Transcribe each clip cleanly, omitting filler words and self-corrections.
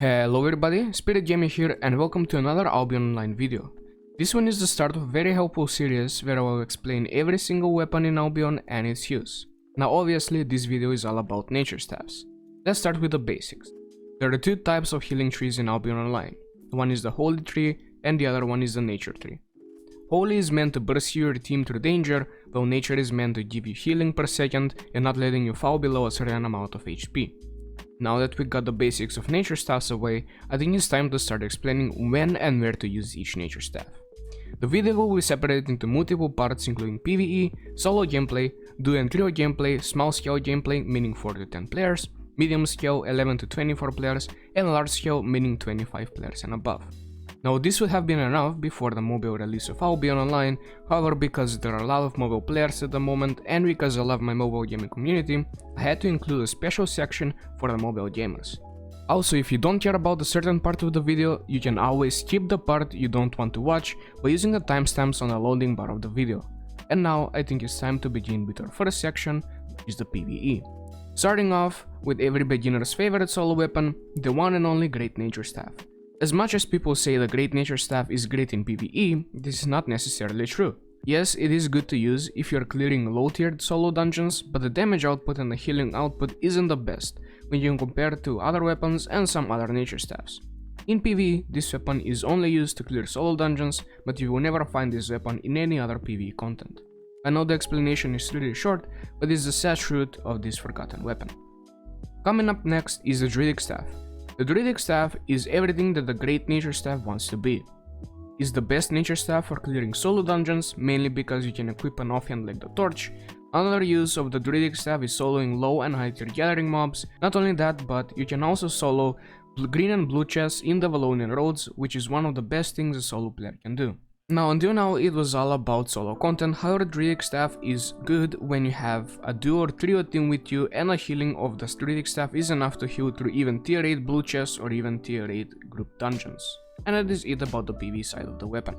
Hello everybody, Spirit Gaming here and welcome to another Albion Online video. This one is the start of a very helpful series where I will explain every single weapon in Albion and its use. Now obviously this video is all about nature staffs. Let's start with the basics. There are two types of healing trees in Albion Online. One is the Holy Tree and the other one is the Nature Tree. Holy is meant to burst your team through danger, while Nature is meant to give you healing per second and not letting you fall below a certain amount of HP. Now that we got the basics of nature staffs away, I think it's time to start explaining when and where to use each nature staff. The video will be separated into multiple parts including PvE, solo gameplay, duo and trio gameplay, small scale gameplay meaning 4 to 10 players, medium scale 11 to 24 players, and large scale meaning 25 players and above. Now this would have been enough before the mobile release of Albion Online, however because there are a lot of mobile players at the moment and because I love my mobile gaming community, I had to include a special section for the mobile gamers. Also, if you don't care about a certain part of the video, you can always skip the part you don't want to watch by using the timestamps on the loading bar of the video. And now I think it's time to begin with our first section, which is the PvE. Starting off with every beginner's favorite solo weapon, the one and only Great Nature Staff. As much as people say the Great Nature Staff is great in PvE, this is not necessarily true. Yes, it is good to use if you're clearing low-tiered solo dungeons, but the damage output and the healing output isn't the best when you compare it to other weapons and some other nature staffs. In PvE, this weapon is only used to clear solo dungeons, but you will never find this weapon in any other PvE content. I know the explanation is really short, but it's the sad truth of this forgotten weapon. Coming up next is the Druidic Staff. The Druidic Staff is everything that the Great Nature Staff wants to be. It's the best nature staff for clearing solo dungeons, mainly because you can equip an offhand like the Torch. Another use of the Druidic Staff is soloing low and high tier gathering mobs. Not only that, but you can also solo green and blue chests in the Volcano roads, which is one of the best things a solo player can do. Now until now it was all about solo content, however Druidic Staff is good when you have a duo or trio team with you and a healing of the Druidic Staff is enough to heal through even tier 8 blue chests or even tier 8 group dungeons. And that is it about the PvE side of the weapon.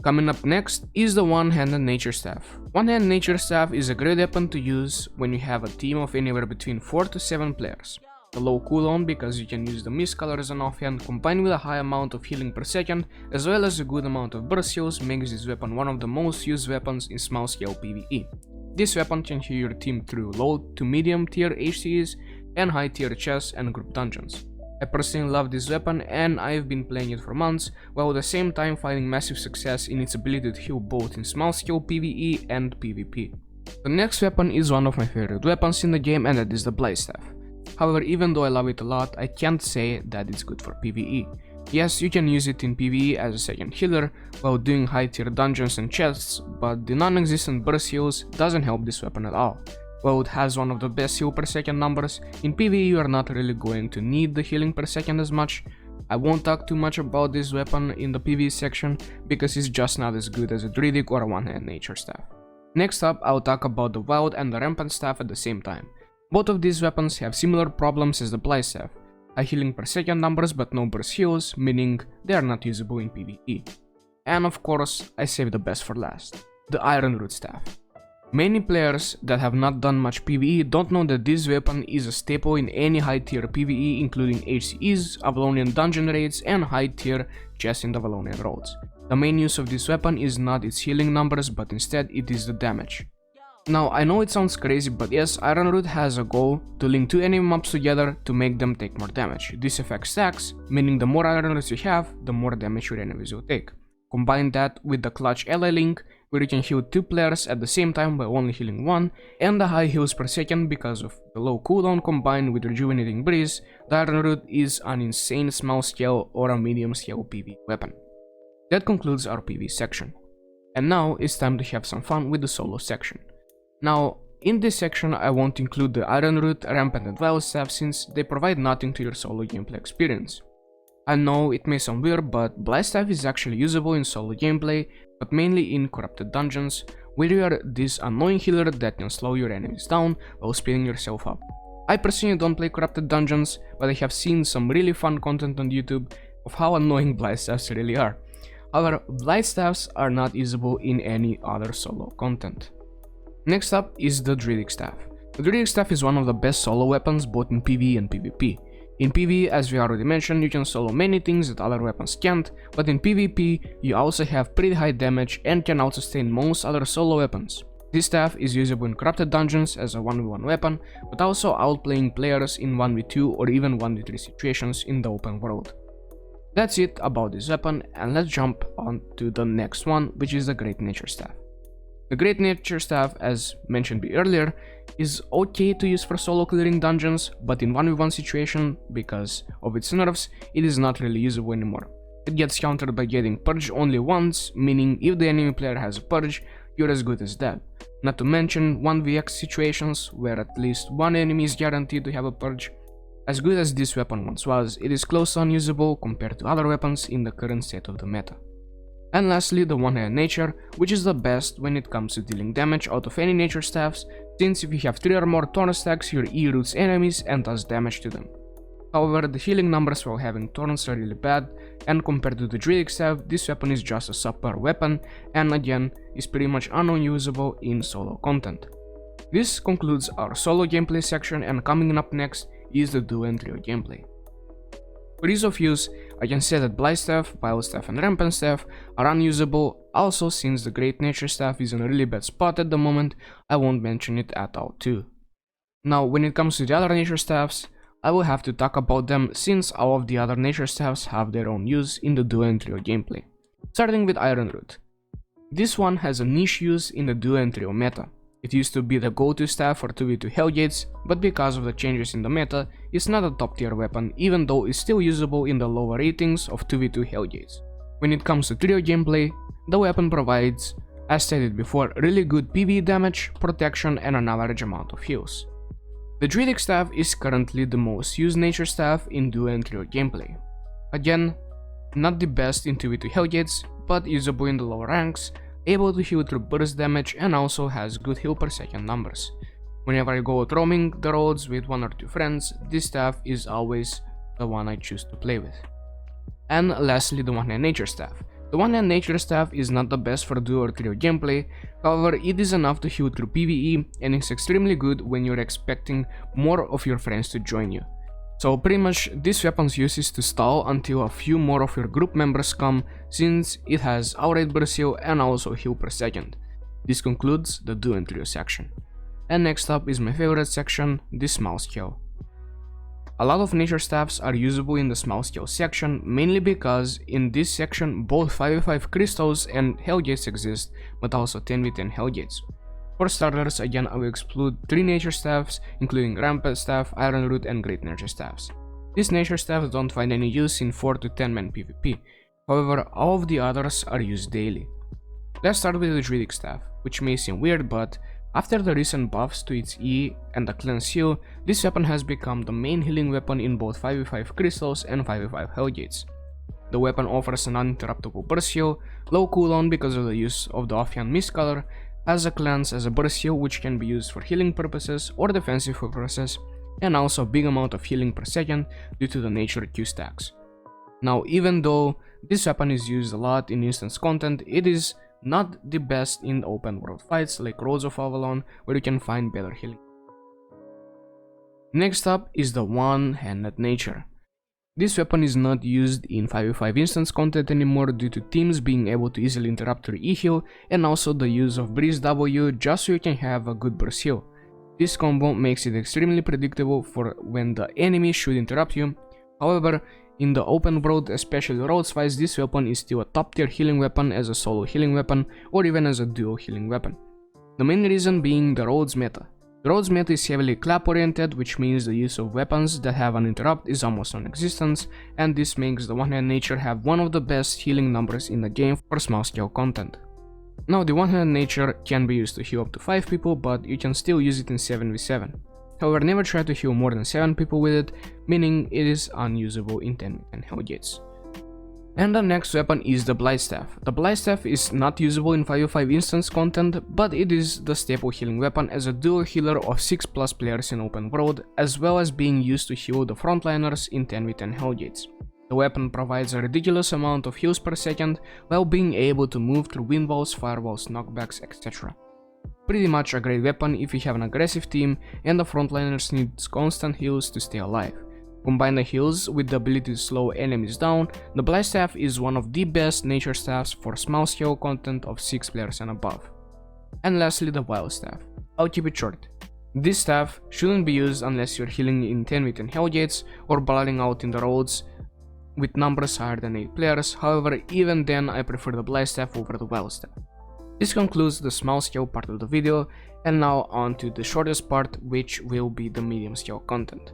Coming up next is the one-handed nature staff. One-handed nature staff is a great weapon to use when you have a team of anywhere between 4 to 7 players. A low cooldown because you can use the mist color as an offhand combined with a high amount of healing per second as well as a good amount of burst heals makes this weapon one of the most used weapons in small scale PvE. This weapon can heal your team through low to medium tier HCs and high tier chests and group dungeons. I personally love this weapon and I've been playing it for months while at the same time finding massive success in its ability to heal both in small scale PvE and PvP. The next weapon is one of my favorite weapons in the game and that is the Blight staff. However, even though I love it a lot, I can't say that it's good for PvE. Yes, you can use it in PvE as a second healer while doing high tier dungeons and chests, but the non-existent burst heals doesn't help this weapon at all. While it has one of the best heal per second numbers, in PvE you are not really going to need the healing per second as much. I won't talk too much about this weapon in the PvE section because it's just not as good as a Druidic or a one-hand nature staff. Next up, I'll talk about the Wild and the Rampant staff at the same time. Both of these weapons have similar problems as the Blight staff, high healing per second numbers but no burst heals, meaning they are not usable in PvE. And of course, I saved the best for last, the Ironroot staff. Many players that have not done much PvE don't know that this weapon is a staple in any high tier PvE including HCEs, Avalonian dungeon raids and high tier chests in the Avalonian roads. The main use of this weapon is not its healing numbers but instead it is the damage. Now I know it sounds crazy but yes, Ironroot has a goal to link two enemy mobs together to make them take more damage. This effect stacks, meaning the more Ironroots you have, the more damage your enemies will take. Combine that with the clutch ally link, where you can heal 2 players at the same time by only healing 1, and the high heals per second because of the low cooldown combined with rejuvenating breeze, the Ironroot is an insane small scale or a medium scale PvE weapon. That concludes our PvE section. And now it's time to have some fun with the solo section. Now, in this section I won't include the Ironroot, Rampant and Wild staff since they provide nothing to your solo gameplay experience. I know it may sound weird, but Blight staff is actually usable in solo gameplay, but mainly in corrupted dungeons, where you are this annoying healer that can slow your enemies down while speeding yourself up. I personally don't play corrupted dungeons, but I have seen some really fun content on YouTube of how annoying Blight staffs really are. However, Blight staffs are not usable in any other solo content. Next up is the Druidic staff. The Druidic staff is one of the best solo weapons both in PvE and PvP. In PvE, as we already mentioned, you can solo many things that other weapons can't, but in PvP, you also have pretty high damage and can outsustain most other solo weapons. This staff is usable in corrupted dungeons as a 1v1 weapon, but also outplaying players in 1v2 or even 1v3 situations in the open world. That's it about this weapon, and let's jump on to the next one, which is the Great Nature Staff. The Great Nature Staff, as mentioned earlier, is okay to use for solo clearing dungeons, but in 1v1 situation, because of its nerfs, it is not really usable anymore. It gets countered by getting purged only once, meaning if the enemy player has a purge, you're as good as dead. Not to mention 1vx situations, where at least one enemy is guaranteed to have a purge. As good as this weapon once was, it is close to unusable compared to other weapons in the current state of the meta. And lastly, the one-handed nature, which is the best when it comes to dealing damage out of any nature staffs, since if you have 3 or more thorn stacks, your E roots enemies and does damage to them. However, the healing numbers while having thorns are really bad, and compared to the Druidic staff, this weapon is just a subpar weapon, and again, is pretty much unusable in solo content. This concludes our solo gameplay section, and coming up next is the duo and trio gameplay. For ease of use, I can say that Blight staff, Vile staff and Rampant staff are unusable. Also, since the Great Nature staff is in a really bad spot at the moment, I won't mention it at all too. Now, when it comes to the other nature staffs, I will have to talk about them since all of the other nature staffs have their own use in the duo and trio gameplay. Starting with Ironroot. This one has a niche use in the duo and trio meta. It used to be the go-to staff for 2v2 Hellgates, but because of the changes in the meta, it's not a top tier weapon, even though it's still usable in the lower ratings of 2v2 Hellgates. When it comes to trio gameplay, the weapon provides, as stated before, really good PvE damage, protection and an average amount of heals. The Druidic staff is currently the most used nature staff in duo and trio gameplay. Again, not the best in 2v2 Hellgates, but usable in the lower ranks, able to heal through burst damage and also has good heal per second numbers. Whenever I go out roaming the roads with 1 or 2 friends, this staff is always the one I choose to play with. And lastly, the one-hand nature staff. The one-hand nature staff is not the best for duo or trio gameplay, however it is enough to heal through PvE and is extremely good when you're expecting more of your friends to join you. So pretty much this weapon's use is to stall until a few more of your group members come, since it has outright burst heal and also heal per second. This concludes the duo and trio section. And next up is my favorite section, the small scale. A lot of nature staffs are usable in the small scale section, mainly because in this section both 5v5 crystals and Hellgates exist, but also 10v10 Hellgates. For starters, again I will exclude 3 nature staffs, including Rampant staff, Ironroot and Great Nature staffs. These nature staffs don't find any use in 4 to 10 man PvP, however all of the others are used daily. Let's start with the Druidic staff, which may seem weird, but after the recent buffs to its E and the cleanse heal, this weapon has become the main healing weapon in both 5v5 crystals and 5v5 Hellgates. The weapon offers an uninterruptible burst heal, low cooldown because of the use of the Ophion Mist color, has a cleanse as a burst heal which can be used for healing purposes or defensive purposes, and also a big amount of healing per second due to the nature Q stacks. Now, even though this weapon is used a lot in instance content, it is not the best in open world fights like Roads of Avalon, where you can find better healing. Next up is the one-handed nature. This weapon is not used in 5v5 instance content anymore due to teams being able to easily interrupt your E-heal and also the use of Breeze W just so you can have a good burst heal. This combo makes it extremely predictable for when the enemy should interrupt you. However, in the open world, especially roads fights, this weapon is still a top tier healing weapon as a solo healing weapon or even as a duo healing weapon. The main reason being the roads meta. The roads meta is heavily clap oriented, which means the use of weapons that have an interrupt is almost non-existent, and this makes the one-hand nature have one of the best healing numbers in the game for small scale content. Now, the one-hand nature can be used to heal up to 5 people, but you can still use it in 7v7. However, never try to heal more than 7 people with it, meaning it is unusable in 10v10 Hellgates. And the next weapon is the Blight staff. The Blight staff is not usable in 5v5 instance content, but it is the staple healing weapon as a dual healer of 6+ players in open world, as well as being used to heal the frontliners in 10v10 Hellgates. The weapon provides a ridiculous amount of heals per second, while being able to move through wind walls, firewalls, knockbacks, etc. Pretty much a great weapon if you have an aggressive team and the frontliners need constant heals to stay alive. Combine the heals with the ability to slow enemies down, the Blight Staff is one of the best nature staffs for small scale content of 6 players and above. And lastly, the Wild Staff. I'll keep it short. This staff shouldn't be used unless you're healing in 10 with 10 Hellgates or battling out in the roads with numbers higher than 8 players. However, even then I prefer the Blight Staff over the Wild Staff. This concludes the small scale part of the video, and now on to the shortest part, which will be the medium scale content.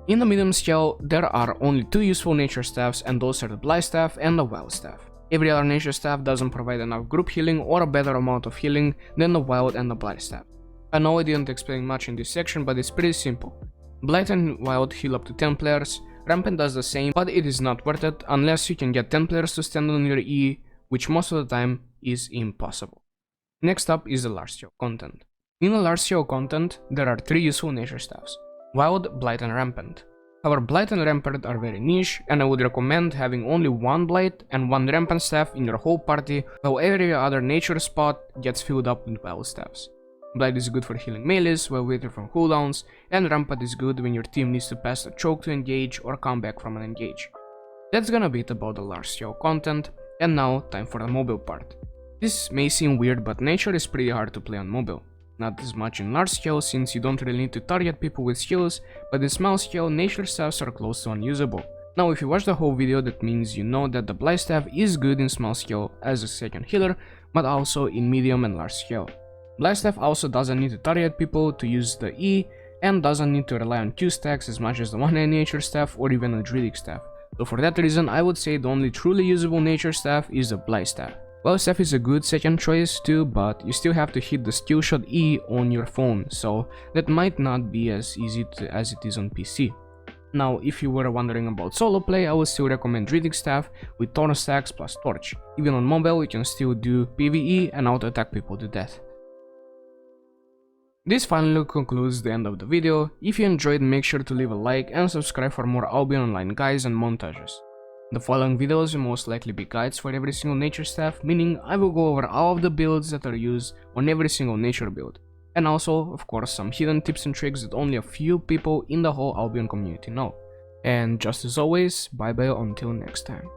In the medium scale, there are only 2 useful nature staffs, and those are the Blight Staff and the Wild Staff. Every other nature staff doesn't provide enough group healing or a better amount of healing than the Wild and the Blight Staff. I know I didn't explain much in this section, but it's pretty simple. Blight and Wild heal up to 10 players, Rampant does the same, but it is not worth it unless you can get 10 players to stand on your E, which most of the time is impossible. Next up is the large scale content. In the large scale content, there are 3 useful nature staffs: Wild, Blight and Rampant. However, Blight and Rampant are very niche, and I would recommend having only 1 Blight and 1 Rampant staff in your whole party, while every other nature spot gets filled up with Wild staffs. Blight is good for healing melees while waiting from cooldowns, and Rampant is good when your team needs to pass a choke to engage or come back from an engage. That's gonna be it about the large scale content, and now time for the mobile part. This may seem weird, but nature is pretty hard to play on mobile. Not as much in large scale since you don't really need to target people with skills, but in small scale nature staffs are close to unusable. Now if you watch the whole video, that means you know that the Blight Staff is good in small scale as a second healer, but also in medium and large scale. Blight Staff also doesn't need to target people to use the E, and doesn't need to rely on Q stacks as much as the one-hand nature staff or even a Druidic staff. So for that reason I would say the only truly usable nature staff is the Blight Staff. Wild Staff is a good second choice too, but you still have to hit the skill shot E on your phone, so that might not be as easy as it is on PC. Now, if you were wondering about solo play, I would still recommend Druidic Staff with Thorn stacks plus Torch. Even on mobile you can still do PvE and auto-attack people to death. This finally concludes the end of the video. If you enjoyed, make sure to leave a like and subscribe for more Albion Online guides and montages. The following videos will most likely be guides for every single nature staff, meaning I will go over all of the builds that are used on every single nature build. And also, of course, some hidden tips and tricks that only a few people in the whole Albion community know. And just as always, bye bye until next time.